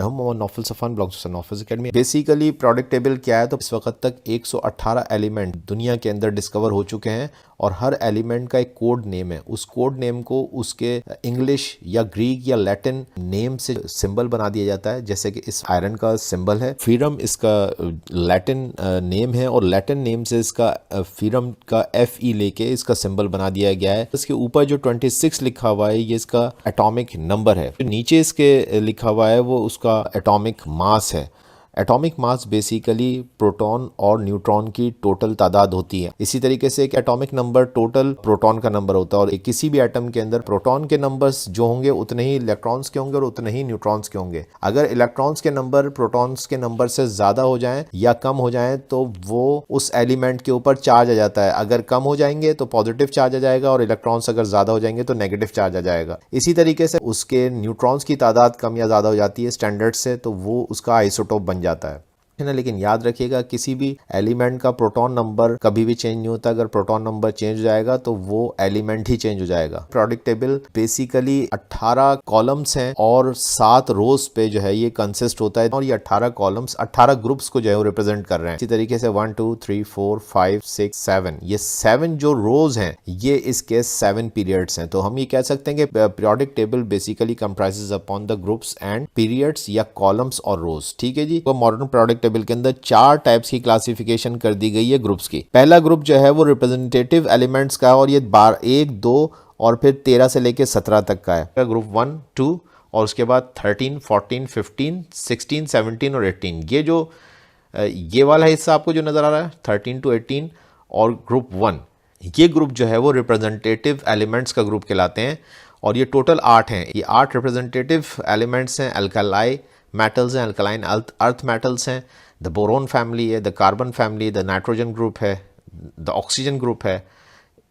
मैं हूं Mohammad Naufal Safan, blog से Naufal academy. Basically product table क्या है, तो इस वक्त तक 118 एलिमेंट दुनिया के अंदर डिस्कवर हो चुके हैं और हर एलिमेंट का एक कोड नेम है। उस कोड नेम को उसके इंग्लिश या ग्रीक या लैटिन नेम से सिंबल बना दिया जाता है। जैसे कि इस आयरन का सिंबल है फीरम, इसका लैटिन नेम है और लैटिन नेम से इसका फीरम का FE लेके इसका सिंबल बना दिया गया है। इसके ऊपर जो 26 लिखा हुआ है ये इसका एटॉमिक नंबर है। जो नीचे इसके लिखा हुआ है वो उसका एटॉमिक मास है। एटॉमिक मास बेसिकली प्रोटॉन और न्यूट्रॉन की टोटल तादाद होती है। इसी तरीके से एक एटॉमिक नंबर टोटल प्रोटॉन का नंबर होता है और किसी भी एटम के अंदर प्रोटॉन के नंबर्स जो होंगे उतने ही इलेक्ट्रॉन्स के होंगे और उतने ही न्यूट्रॉन्स के होंगे। अगर इलेक्ट्रॉन्स के नंबर प्रोटॉन्स के नंबर से ज़्यादा हो जाएं या कम हो जाएं तो वो उस एलिमेंट के ऊपर चार्ज आ जाता है। अगर कम हो जाएंगे तो पॉजिटिव चार्ज आ जाएगा और इलेक्ट्रॉन्स अगर ज़्यादा हो जाएंगे तो नेगेटिव चार्ज आ जाएगा। इसी तरीके से उसके न्यूट्रॉन्स की तादाद कम या ज़्यादा हो जाती है स्टैंडर्ड से, तो वो उसका आइसोटोप बन जाता है ना। लेकिन याद रखिएगा किसी भी एलिमेंट का प्रोटॉन नंबर कभी भी चेंज नहीं होता। अगर प्रोटॉन नंबर चेंज हो जाएगा तो वो एलिमेंट ही चेंज हो जाएगा। प्रोडक्ट टेबल बेसिकली 18 कॉलम्स हैं और 7 रोज पे जो है ये कंसिस्ट होता है और ये 18 कॉलम्स 18 ग्रुप्स को जो है वो रिप्रेजेंट कर रहे हैं। इसी तरीके से 1 2 3 4 5 6 7 ये 7 जो रोज हैं ये इसके 7 पीरियड्स हैं। तो हम ये कह सकते हैं कि product table basically comprises upon the groups and periods या कॉलम्स और रोज। ठीक है जी। तो मॉडर्न प्रोडक्ट टेबल के अंदर 4 टाइप्स की क्लासिफिकेशन कर दी गई है ग्रुप्स की। पहला ग्रुप जो है वो रिप्रेजेंटेटिव एलिमेंट्स का और ये 1 2 और फिर 13 से लेके 17 तक का है। ग्रुप 1 2 और उसके बाद 13 14 15 16 17 और 18। ये जो ये वाला हिस्सा आपको जो नजर आ रहा है 13 to 18 और ग्रुप 1, ये ग्रुप जो है वो रिप्रेजेंटेटिव एलिमेंट्स का ग्रुप कहलाते हैं और ये टोटल 8 हैं। ये 8 रिप्रेजेंटेटिव एलिमेंट्स हैं। अल्कलाई मेटल्स हैं, अल्कलाइन अर्थ मेटल्स हैं, द बोरोन फैमिली है, the carbon family, the nitrogen group है, द ऑक्सीजन ग्रुप है,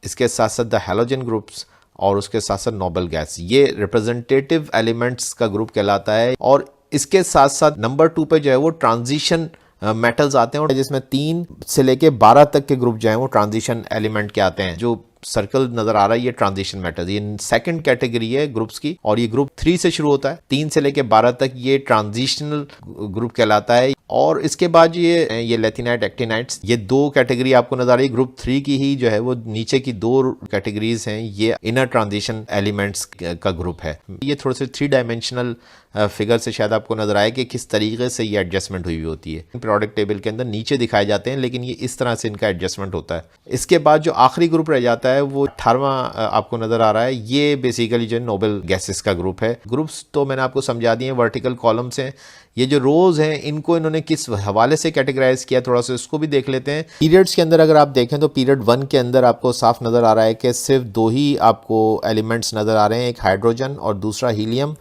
इसके साथ साथ द हैलोजन ग्रुप्स और उसके साथ साथ नोबल गैस। ये रिप्रेजेंटेटिव एलिमेंट्स का ग्रुप कहलाता है। और इसके साथ साथ नंबर 2 पे जो है वो ट्रांजिशन मेटल्स आते हैं और जिसमें 3 से लेके 12 तक के ग्रुप जो है वो ट्रांजिशन एलिमेंट के आते हैं। जो सर्कल नजर आ रहा है ये ट्रांजिशन मेटल्स, ये सेकंड कैटेगरी है ग्रुप्स की और ये ग्रुप 3 से शुरू होता है। 3 से लेके 12 तक ये ट्रांजिशनल ग्रुप कहलाता है। और इसके बाद ये लेथिनाइट एक्टिनाइट्स, ये 2 कैटेगरी आपको नजर आ रही है। ग्रुप 3 की ही जो है वो नीचे की 2 कैटेगरीज हैं, ये इनर ट्रांजिशन एलिमेंट्स का ग्रुप है। ये थोड़े से 3 डायमेंशनल फिगर से शायद आपको नजर आए कि किस तरीके से ये एडजस्टमेंट हुई होती है। प्रोडक्ट टेबल के अंदर नीचे दिखाए जाते हैं लेकिन ये इस तरह से इनका एडजस्टमेंट होता है। इसके बाद जो आखिरी ग्रुप रह जाता है वो 18वां आपको नजर आ रहा है। ये बेसिकली जो नोबल गैसेस का ग्रुप है। ग्रुप्स तो मैंने आपको समझा दिए, वर्टिकल कॉलम्स हैं। ये जो रोज हैं इनको इन्होंने किस हवाले से कैटेगराइज किया थोड़ा सा इसको भी देख लेते हैं। पीरियड्स के अंदर अगर आप देखें तो पीरियड 1 के अंदर आपको साफ नजर आ रहा है कि सिर्फ 2 ही आपको एलिमेंट्स नजर आ रहे हैं, एक हाइड्रोजन और दूसरा हीलियम।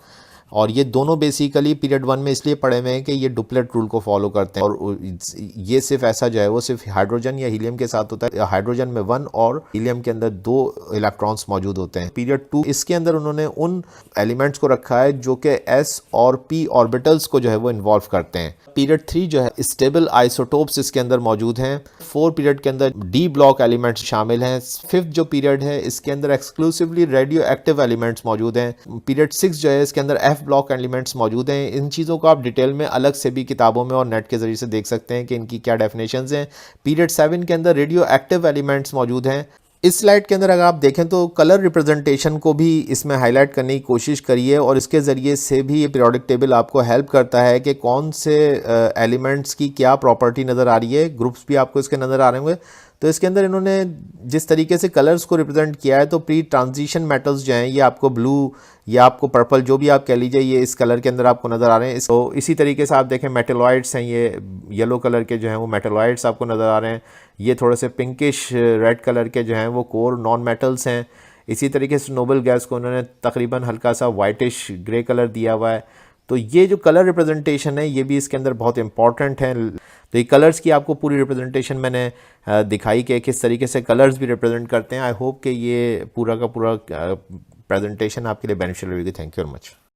और ये दोनों बेसिकली पीरियड 1 में इसलिए पड़े हुए हैं कि ये डुप्लेट रूल को फॉलो करते हैं और ये सिर्फ ऐसा जो है वो सिर्फ हाइड्रोजन या हीलियम के साथ होता है। हाइड्रोजन में 1 और हीलियम के अंदर 2 इलेक्ट्रॉन्स मौजूद होते हैं। पीरियड 2 इसके अंदर उन्होंने उन एलिमेंट्स को रखा है जो कि S और P ऑर्बिटल्स को जो है वो इन्वॉल्व करते हैं। पीरियड 3 जो है स्टेबल आइसोटोप्स इसके अंदर मौजूद हैं। 4 पीरियड के अंदर D ब्लॉक एलिमेंट्स शामिल हैं। 5th जो पीरियड है इसके अंदर एक्सक्लूसिवली रेडियो एक्टिव एलिमेंट्स मौजूद हैं। पीरियड 6 जो है इसके अंदर F ब्लॉक एलिमेंट्स मौजूद हैं। इन चीज़ों को आप डिटेल में अलग से भी किताबों में और नेट के जरिए से देख सकते हैं कि इनकी क्या डेफिनेशंस हैं। पीरियड 7 के अंदर रेडियो एक्टिव एलिमेंट्स मौजूद हैं। इस स्लाइड के अंदर अगर आप देखें तो कलर रिप्रेजेंटेशन को भी इसमें हाईलाइट करने की कोशिश करिए और इसके ज़रिए से भी ये पीरियोडिक टेबल आपको हेल्प करता है कि कौन से एलिमेंट्स की क्या प्रॉपर्टी नज़र आ रही है। ग्रुप्स भी आपको इसके नज़र आ रहे होंगे। तो इसके अंदर इन्होंने जिस तरीके से कलर्स को रिप्रेजेंट किया है तो प्री ट्रांजिशन मेटल्स जो हैं ये आपको ब्लू या आपको पर्पल जो भी आप कह लीजिए ये इस कलर के अंदर आपको नज़र आ रहे हैं। तो इसी तरीके से आप देखें मेटलॉइड्स हैं, ये येलो कलर के जो हैं वो मेटलॉइड्स आपको नज़र आ रहे हैं। ये थोड़े से पिंकिश रेड कलर के जो हैं वो कोर नॉन मेटल्स हैं। इसी तरीके से नोबल गैस को उन्होंने तकरीबन हल्का सा वाइटिश ग्रे कलर दिया हुआ है। तो ये जो कलर रिप्रेजेंटेशन है ये भी इसके अंदर बहुत इंपॉर्टेंट है। तो ये कलर्स की आपको पूरी रिप्रेजेंटेशन मैंने दिखाई कि किस तरीके से कलर्स भी रिप्रेजेंट करते हैं। आई होप कि ये पूरा का पूरा प्रेजेंटेशन आपके लिए बेनिफिशियल होगी। Thank you very much.